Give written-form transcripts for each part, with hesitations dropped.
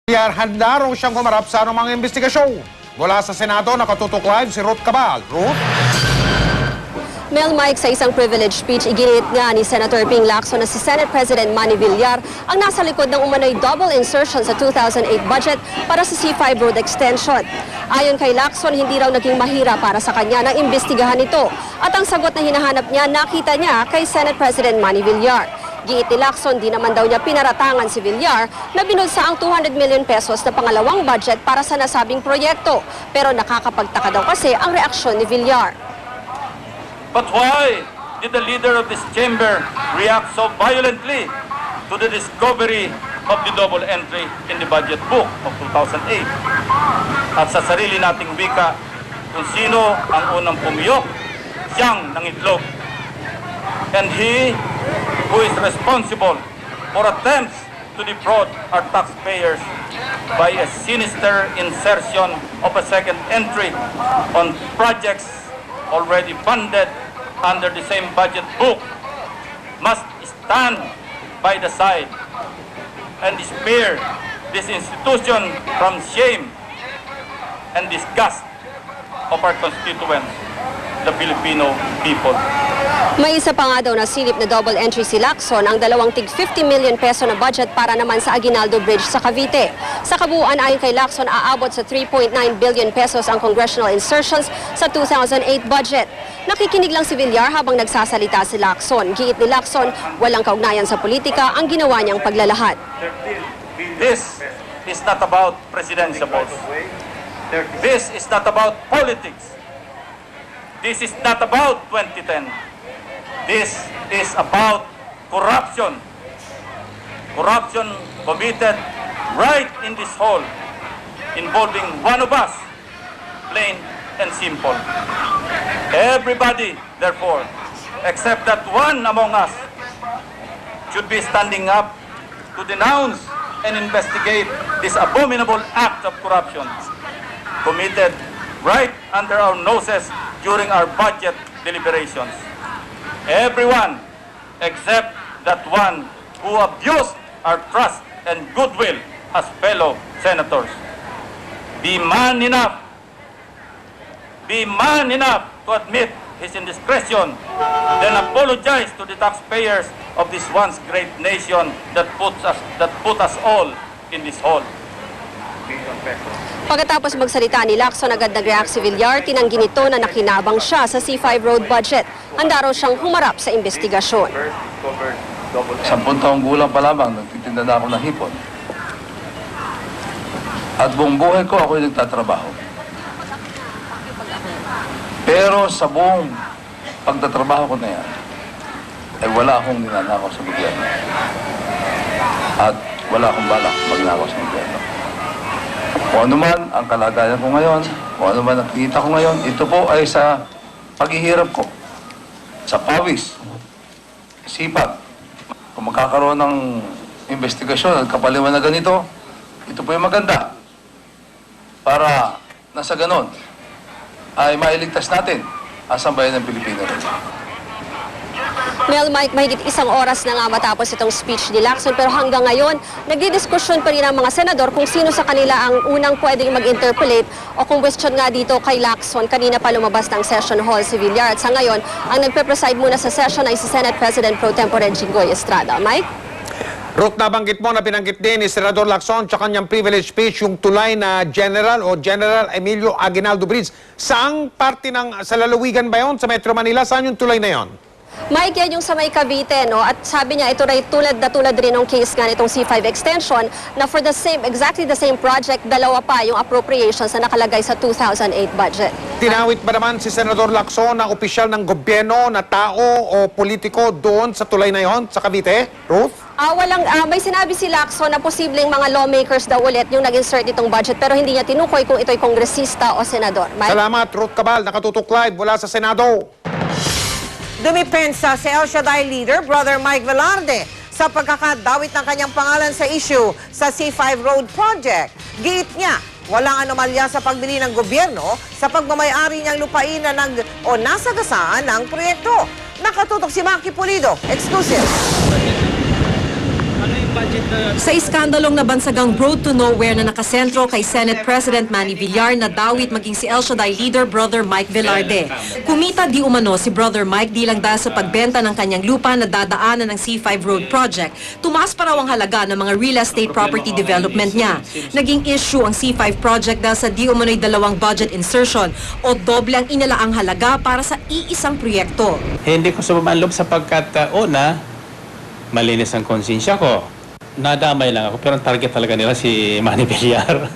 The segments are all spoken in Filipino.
Handa raw siyang humarap sa anumang investigasyon. Mula sa Senado, nakatutok live si Ruth Cabal. Ruth? Mike, sa isang privilege speech, iginit nga ni Senator Ping Lacson na si Senate President Manny Villar ang nasa likod ng umano'y double insertion sa 2008 budget para sa C5 road extension. Ayon kay Lacson, hindi raw naging mahira para sa kanya na imbestigahan ito. At ang sagot na hinahanap niya, nakita niya kay Senate President Manny Villar. Giit ni Lacson, di naman daw niya pinaratangan si Villar na binulsa ang 200 million pesos na pangalawang budget para sa nasabing proyekto. Pero nakakapagtaka daw kasi ang reaksyon ni Villar. But why did the leader of this chamber react so violently to the discovery of the double entry in the budget book of 2008? At sa sarili nating wika, kung sino ang unang pumiyok, siyang nangitlog. And he who is responsible for attempts to defraud our taxpayers by a sinister insertion of a second entry on projects already funded under the same budget book must stand by the side and spare this institution from shame and disgust of our constituents, the Filipino people. May isa pa nga daw na silip na double entry si Lacson, ang dalawang tig 50 million peso na budget para naman sa Aguinaldo Bridge sa Cavite. Sa kabuuan, ayon kay Lacson, aabot sa 3.9 billion pesos ang congressional insertions sa 2008 budget. Nakikinig lang si Villar habang nagsasalita si Lacson. Giit ni Lacson, walang kaugnayan sa politika ang ginawa niyang paglalahad. This is not about presidential votes. This is not about politics. This is not about 2010. This is about corruption. Corruption committed right in this hall, involving one of us, plain and simple. Everybody, therefore, except that one among us, should be standing up to denounce and investigate this abominable act of corruption committed right under our noses during our budget deliberations. Everyone except that one who abused our trust and goodwill as fellow senators. Be man enough to admit his indiscretion, then apologize to the taxpayers of this once great nation that put us all in this hall. Pagkatapos magsalita ni Lacson, agad nag-react si Villar, tinanggi nito na nakinabang siya sa C5 road budget. Handa raw siyang humarap sa investigasyon. 10 taong gulang pa lamang, nagtitinda na ako ng hipon. At buong buhay ko ako'y nagtatrabaho. Pero sa buong pagtatrabaho ko na yan, ay wala akong ninanakaw sa gobyerno. At wala akong balak magnakaw sa gobyerno. Kung ano man ang kalagayan ko ngayon, kung ano man ang kita ko ngayon, ito po ay sa paghihirap ko, sa pawis, sipag. Kung magkakaroon ng investigasyon at kapaliwanagan nito, ito po yung maganda. Para nasa ganon, ay mailigtas natin ang sambayan ng Pilipino. Mike, mahigit isang oras na nga matapos itong speech ni Lacson, pero hanggang ngayon, nagdidiskusyon pa rin ang mga senador kung sino sa kanila ang unang pwedeng mag-interpolate o kung question nga dito kay Lacson. Kanina pa lumabas ng session hall si Villar at sa ngayon, ang nagpe-preside muna sa session ay si Senate President Pro Tempore Jinggoy Estrada. Mike? Ruth, nabanggit mo na pinanggit din ni Senador Lacson sa kanyang privilege speech yung tulay na General Emilio Aguinaldo Bridge. Saang parte sa lalawigan ba yun? Sa Metro Manila? Saan yung tulay na yon? Mike, yan yung sa may Cavite, no? At sabi niya, ito rin tulad rin ng case nga nitong C5 extension na for exactly the same project, dalawa pa yung appropriations na nakalagay sa 2008 budget. Tinawit ba naman si Senador Lacson na opisyal ng gobyerno, na tao o politiko doon sa tulay na yon sa Cavite? Ruth? May sinabi si Lacson na posibleng mga lawmakers daw ulit yung nag-insert itong budget pero hindi niya tinukoy kung ito'y kongresista o senador. Mike? Salamat, Ruth Cabal. Nakatutok live mula sa Senado. Dumipensa si El Shaddai leader, Brother Mike Velarde, sa pagkakadawit ng kanyang pangalan sa issue sa C5 Road Project. Giit niya, walang anomalya sa pagbili ng gobyerno sa pagmamayari niyang lupain na nasagasaan ng proyekto. Nakatutok si Maki Pulido. Exclusive. Sa iskandalong nabansagang Road to Nowhere na nakasentro kay Senate President Manny Villar na dawit maging si El Shaddai leader Brother Mike Velarde. Kumita di umano si Brother Mike di lang dahil sa pagbenta ng kanyang lupa na dadaanan ng C5 Road Project. Tumaas pa raw ang halaga ng mga real estate property development niya. Naging issue ang C5 project dahil sa di umano'y dalawang budget insertion o doble ang inalaang halaga para sa iisang proyekto. Hindi ko sumamanloob sapagkat una, malinis ang konsensya ko. Nadamay lang ako, pero ang target talaga nila si Manny Villar.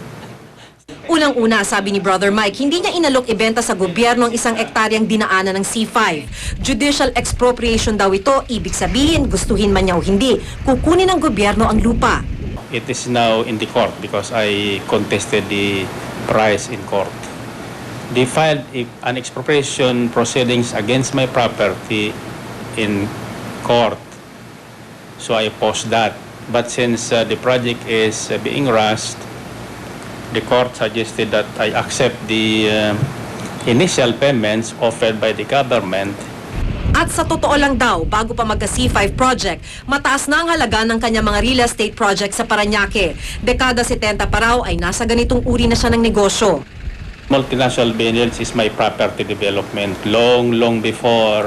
Unang-una, sabi ni Brother Mike, hindi niya inalok ibenta sa gobyerno ang isang ektaryang dinaanan ng C5. Judicial expropriation daw ito, ibig sabihin, gustuhin man niya o hindi, kukunin ng gobyerno ang lupa. It is now in the court because I contested the price in court. They filed an expropriation proceedings against my property in court. So I opposed that. But since the project is being rushed, the court suggested that I accept the initial payments offered by the government. At sa totoo lang daw, bago pa magka-C5 project, mataas na ang halaga ng kanyang mga real estate project sa Parañaque. Dekada 70 pa raw ay nasa ganitong uri na siya ng negosyo. Multinational Vineyards is my property development long before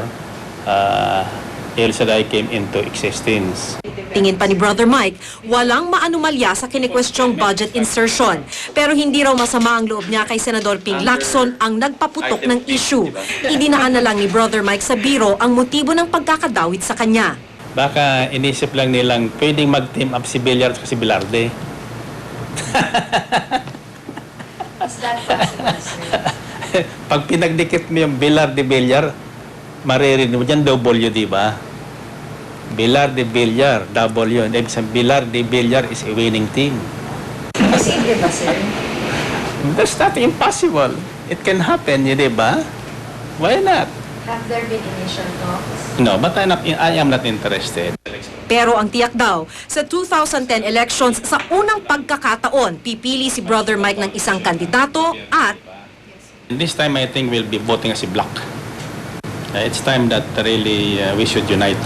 El Shaddai came into existence. Tingin pa ni Brother Mike, walang maanumalya sa kinikwestyong budget insertion. Pero hindi raw masama ang loob niya kay Senador Ping Lacson ang nagpaputok ng issue. Idinaan na lang ni Brother Mike sa biro ang motibo ng pagkakadawit sa kanya. Baka inisip lang nilang pwedeng mag-team up si Villar at si Velarde. Pag pinagdikit mo yung Villar, maririnig mo dyan W, di ba? Villar de Villar, W. Ibig sabihin, Villar de Villar is a winning team. Posible ba, sir? That's not impossible. It can happen, di ba? Why not? Have there been initial talks? No, but I am not interested. Pero ang tiyak daw, sa 2010 elections, sa unang pagkakataon, pipili si Brother Mike ng isang kandidato at This time, I think we'll be voting as a bloc. It's time that really we should unite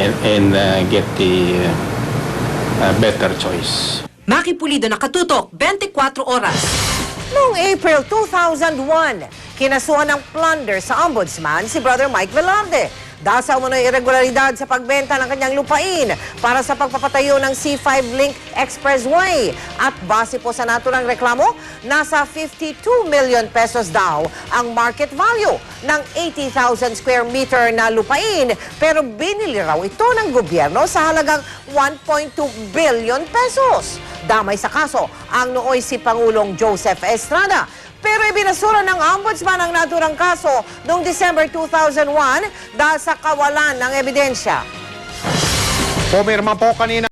and get the better choice. Maki Pulido, Nakatutok, 24 oras. Noong April 2001, kinasuhan ng plunder sa ombudsman si Brother Mike Velarde dahil sa umano'y irregularidad sa pagbenta ng kanyang lupain para sa pagpapatayo ng C5 Link Expressway. At base po sa naturang reklamo, nasa 52 million pesos daw ang market value ng 80,000 square meter na lupain, pero binili raw ito ng gobyerno sa halagang 1.2 billion pesos. Damay sa kaso ang nooy si Pangulong Joseph Estrada. Pero ibinasura ng ombudsman ang naturang kaso noong December 2001 dahil sa kawalan ng ebidensya. Pumirma po kanina